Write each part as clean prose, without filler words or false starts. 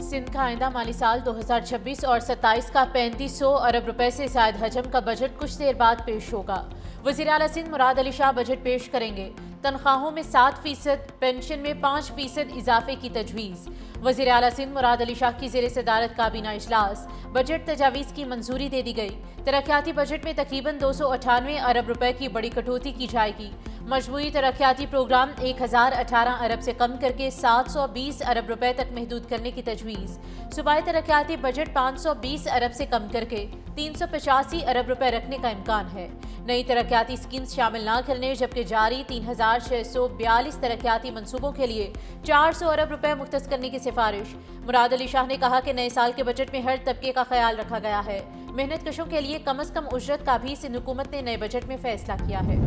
सिंध का आइंदा माली साल 2026 और 27 का 3500 अरब रुपए से जायद हजम का बजट कुछ देर बाद पेश होगा। वज़ीर आला सिंध मुराद अली शाह बजट पेश करेंगे। तनख्वाहों में 7%, पेंशन में 5% इजाफे की तजवीज़। वज़ीर आला सिंध मुराद अली शाह की ज़ेर सदारत काबीना इजलास। बजट तजावीज़ की मंजूरी दे दी गई। तरक्याती बजट में तकरीबन 298 अरब रुपए की बड़ी कटौती की जाएगी। मजमूई तरक्याती प्रोग्राम 1018 अरब से कम करके 720 अरब रुपए तक महदूद करने की तजवीज़। सूबाई तरक्याती बजट 520 अरब से कम करके 385 अरब रुपए रखने का इम्कान है। नई तरक्याती स्कीम्स शामिल न करने जबकि जारी 3642 तरक्याती मनसूबों के लिए 400 अरब रुपए मुख्तस करने की सिफारिश। मुराद अली शाह ने कहा कि नए साल के बजट में हर तबके का ख्याल रखा गया है। मेहनत कशों के लिए कम अज कम उजरत का भी सिंध हुकूमत ने नए बजट में फैसला किया है।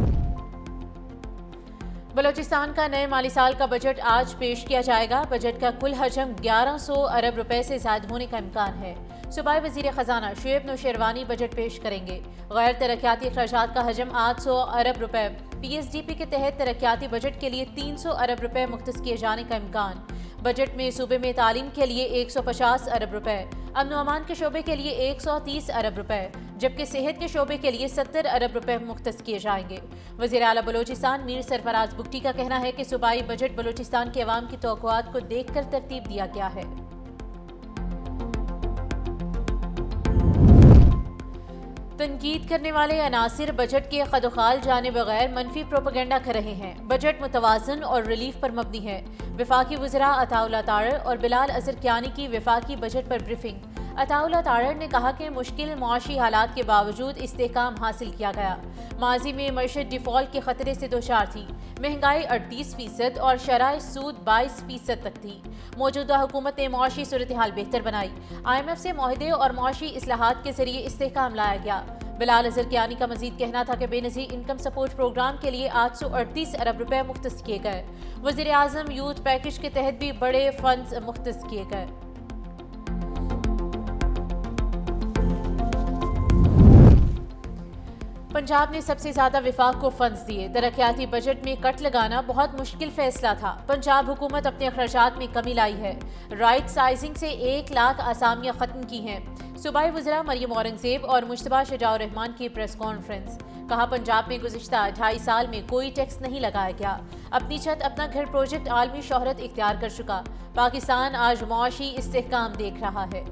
बलोचिस्तान का नए माली साल का बजट आज पेश किया जाएगा। बजट का कुल हजम 1100 अरब रुपए से ज्यादा होने का इम्कान है। सूबाई वजीर खजाना शुएब नौशेरवानी बजट पेश करेंगे। गैर तरक्याती अखराजात का हजम 800 अरब रुपए। PSDP के तहत तरक्याती बजट के लिए 300 अरब रुपए मुख्तस किए जाने का इम्कान। बजट में सूबे में तालीम के लिए 150 अरब रुपए, अमन अमान के शोबे के लिए 130 अरब रुपए, जबकि सेहत के शोबे के लिए 70 अरब रुपए मुख्तस किए जाएंगे। वज़ीर आला बलोचिस्तान मीर सरफराज बुगटी का कहना है कि सूबाई बजट बलोचिस्तान के अवाम की तवक्कुआत को देखकर तरतीब दिया गया है। तनकीद करने वाले अनासिर बजट के खदोखाल जाने बगैर मनफी प्रोपेगेंडा कर रहे हैं। बजट मुतवाज़न और रिलीफ पर मबनी है। वफाकी वज़रा अताउल्लाह तारर और बिलाल अज़हर कियानी की वफाकी बजट पर ब्रीफिंग। अताउल्लाह तारर ने कहा कि मुश्किल मुआशी हालात के बावजूद इस्तेहकाम हासिल किया गया। माजी में मईशत डिफ़ॉल्ट के खतरे से दोचार थी। महंगाई 38% और शराय सूद 22% तक थी। मौजूदा हुकूमत ने मुआशी सूरत हाल बेहतर बनाई। IMF से मुआहदे और मुआशी इस्लाहात के जरिए इस्तेहकाम लाया गया। बिलाल अज़हर कियानी का मजीद कहना था कि बेनज़ीर इनकम सपोर्ट प्रोग्राम के लिए 838 अरब रुपए मुख्तस किए गए। वज़ीर आज़म यूथ पैकेज के तहत भी बड़े फंड्स मुख्तस किए गए। पंजाब ने सबसे ज्यादा विफाक को फंड्स दिए। तरक्याती बजट में कट लगाना बहुत मुश्किल फैसला था। पंजाब हुकूमत अपने अखराजात में कमी लाई है। राइट साइजिंग से 1 लाख आसामियां खत्म की हैं। सूबाई वज़रा मरियम औरंगज़ेब और मुश्तबा शुजाउर रहमान की प्रेस कॉन्फ्रेंस। कहा पंजाब में गुज़िश्ता 2.5 साल में कोई टैक्स नहीं लगाया गया। अपनी छत अपना घर प्रोजेक्ट आलमी शोहरत इख्तियार कर चुका। पाकिस्तान आज मुआशी इस्तेहकाम देख रहा है।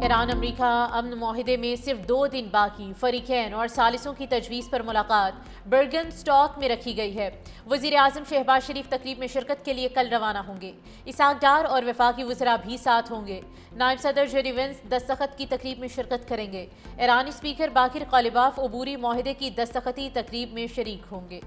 ईरान अमरीका अमन मुआहिदे में सिर्फ 2 दिन बाकी। फरीकैन और सालिसों की तजवीज़ पर मुलाकात बर्गन स्टॉक में रखी गई है। वज़ीर आज़म शहबाज शरीफ तकरीब में शिरकत के लिए कल रवाना होंगे। इसाक डार और वफाकी वज़रा भी साथ होंगे। नायब सदर जेडी वेंस दस्तखत की तकरीब में शिरकत करेंगे। ईरानी स्पीकर बाकिर कालिबाफ अबूरी मुआहिदे की दस्तखती तकरीब में शरीक होंगे।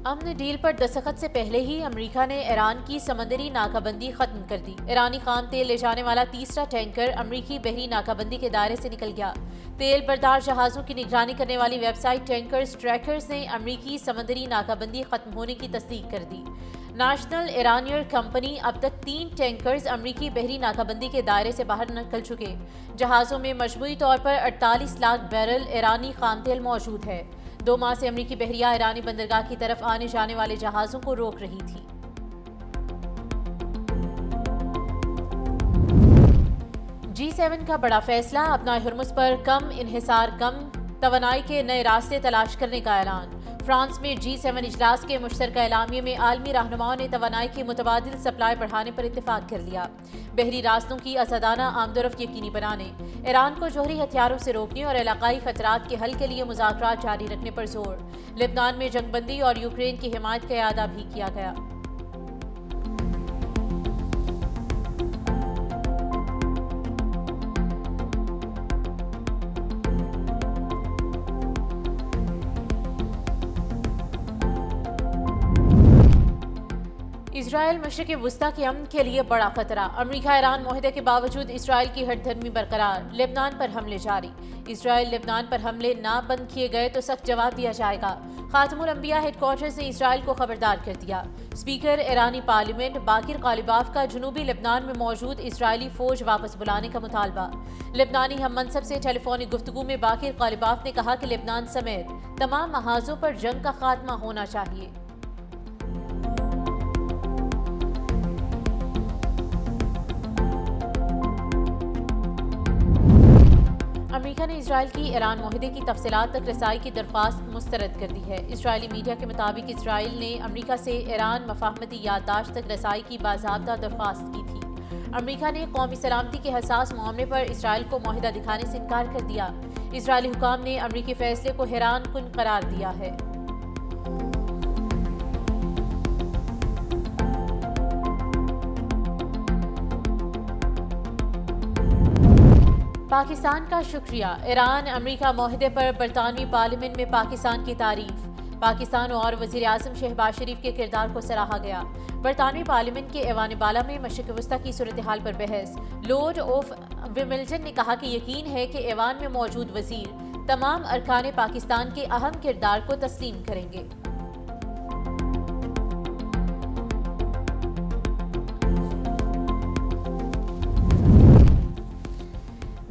अमन डील पर दस्तखत से पहले ही अमेरिका ने ईरान की समंदरी नाकाबंदी खत्म कर दी। ईरानी खाम तेल ले जाने वाला तीसरा टैंकर अमेरिकी बहरी नाकाबंदी के दायरे से निकल गया। तेल बरदार जहाज़ों की निगरानी करने वाली वेबसाइट टैंकर्स ट्रैकर्स ने अमेरिकी समंदरी नाकाबंदी खत्म होने की तस्दीक कर दी। नेशनल इरानियर कंपनी अब तक 3 टैंकर्स अमेरिकी बहरी नाकाबंदी के दायरे से बाहर निकल चुके। जहाज़ों में मजमूई तौर पर 48 लाख बैरल ईरानी खाम तेल मौजूद है। 2 माह से अमेरिकी बहरिया ईरानी बंदरगाह की तरफ आने जाने वाले जहाज़ों को रोक रही थी। G7 का बड़ा फैसला, अपना हुर्मुज़ पर कम इन्हिसार कम तवानाई के नए रास्ते तलाश करने का ऐलान। फ्रांस में G7 इजलास के मुश्तरका एलामिये में आलमी रहनुमाओं ने तवानाई की मुतबादिल सप्लाई बढ़ाने पर इत्तेफाक कर लिया। बहरी रास्तों की आज़ादाना आमदोरफ्त यकीनी बनाने, ईरान को जौहरी हथियारों से रोकने और इलाकाई खतरात के हल के लिए मुज़ाकरात जारी रखने पर जोर। लेबनान में जंगबंदी और यूक्रेन की हिमायत का इआदा भी किया गया। اسرائیل مشرق وسطی کے امن کے لیے بڑا خطرہ، امریکہ ایران معاہدے کے باوجود اسرائیل کی ہٹ دھرمی برقرار، لبنان پر حملے جاری، اسرائیل لبنان پر حملے نہ بند کیے گئے تو سخت جواب دیا جائے گا، خاتم الانبیاء ہیڈ کوارٹرز نے اسرائیل کو خبردار کر دیا، اسپیکر ایرانی پارلیمنٹ باقر غالباف کا جنوبی لبنان میں موجود اسرائیلی فوج واپس بلانے کا مطالبہ، لبنانی ہم منصب سے ٹیلی فونک گفتگو میں باقر غالباف نے کہا کہ لبنان سمیت تمام محاذوں پر جنگ کا خاتمہ ہونا چاہیے۔ امریکہ نے اسرائیل کی ایران معاہدے کی تفصیلات تک رسائی کی درخواست مسترد کر دی ہے۔ اسرائیلی میڈیا کے مطابق اسرائیل نے امریکہ سے ایران مفاہمتی یادداشت تک رسائی کی باضابطہ درخواست کی تھی۔ امریکہ نے قومی سلامتی کے حساس معاملے پر اسرائیل کو معاہدہ دکھانے سے انکار کر دیا۔ اسرائیلی حکام نے امریکی فیصلے کو حیران کن قرار دیا ہے۔ پاکستان کا شکریہ، ایران امریکہ معاہدے پر برطانوی پارلیمنٹ میں پاکستان کی تعریف، پاکستان اور وزیر اعظم شہباز شریف کے کردار کو سراہا گیا۔ برطانوی پارلیمنٹ کے ایوان بالا میں مشرق وسطی کی صورتحال پر بحث، لارڈ آف ویملٹن نے کہا کہ یقین ہے کہ ایوان میں موجود وزیر تمام ارکان پاکستان کے اہم کردار کو تسلیم کریں گے۔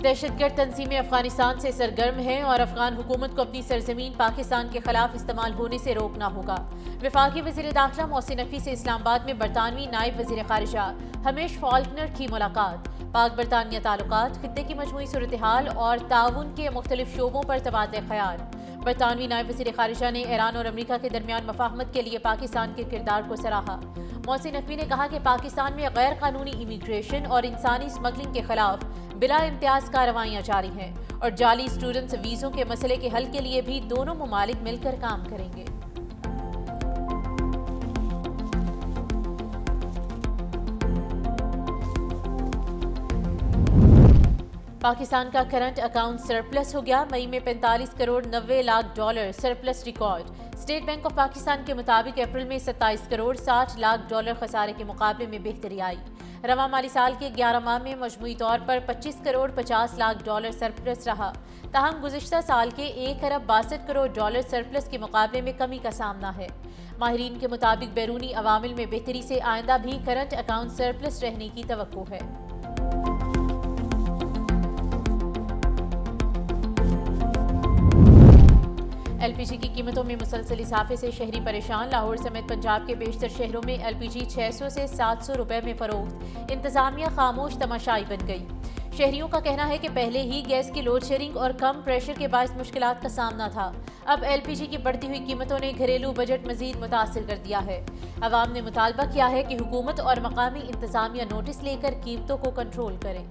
دہشت گرد تنظیمیں افغانستان سے سرگرم ہیں اور افغان حکومت کو اپنی سرزمین پاکستان کے خلاف استعمال ہونے سے روکنا ہوگا۔ وفاقی وزیر داخلہ محسن نقوی سے اسلام آباد میں برطانوی نائب وزیر خارجہ ہمیش فالکنر کی ملاقات، پاک برطانیہ تعلقات، خطے کی مجموعی صورتحال اور تعاون کے مختلف شعبوں پر تبادلہ خیال۔ برطانوی نائب وزیر خارجہ نے ایران اور امریکہ کے درمیان مفاہمت کے لیے پاکستان کے کردار کو سراہا۔ محسن نقوی نے کہا کہ پاکستان میں غیر قانونی امیگریشن اور انسانی اسمگلنگ کے خلاف بلا امتیاز کارروائیاں جاری ہیں اور جعلی اسٹوڈنٹس ویزوں کے مسئلے کے حل کے لیے بھی دونوں ممالک مل کر کام کریں گے۔ پاکستان کا کرنٹ اکاؤنٹ سرپلس ہو گیا، مئی میں 45 crore 90 lakh dollar surplus record. State bank of Pakistan کے مطابق اپریل میں 27 کروڑ 60 لاکھ ڈالر خسارے کے مقابلے میں بہتری آئی۔ رواں مالی سال کے 11 ماہ میں مجموعی طور پر 25 کروڑ 50 لاکھ ڈالر سرپلس رہا، تاہم گزشتہ سال کے 1 ارب 62 کروڑ ڈالر سرپلس کے مقابلے میں کمی کا سامنا ہے۔ ماہرین کے مطابق بیرونی عوامل میں بہتری سے آئندہ بھی کرنٹ اکاؤنٹ سرپلس رہنے کی توقع ہے۔ ایل پی جی کی قیمتوں میں مسلسل اضافے سے شہری پریشان، لاہور سمیت پنجاب کے بیشتر شہروں میں ایل پی جی 600 سے 700 روپے میں فروخت، انتظامیہ خاموش تماشائی بن گئی۔ شہریوں کا کہنا ہے کہ پہلے ہی گیس کی لوڈ شیڈنگ اور کم پریشر کے باعث مشکلات کا سامنا تھا، اب ایل پی جی کی بڑھتی ہوئی قیمتوں نے گھریلو بجٹ مزید متاثر کر دیا ہے۔ عوام نے مطالبہ کیا ہے کہ حکومت اور مقامی انتظامیہ نوٹس لے کر قیمتوں کو کنٹرول کریں۔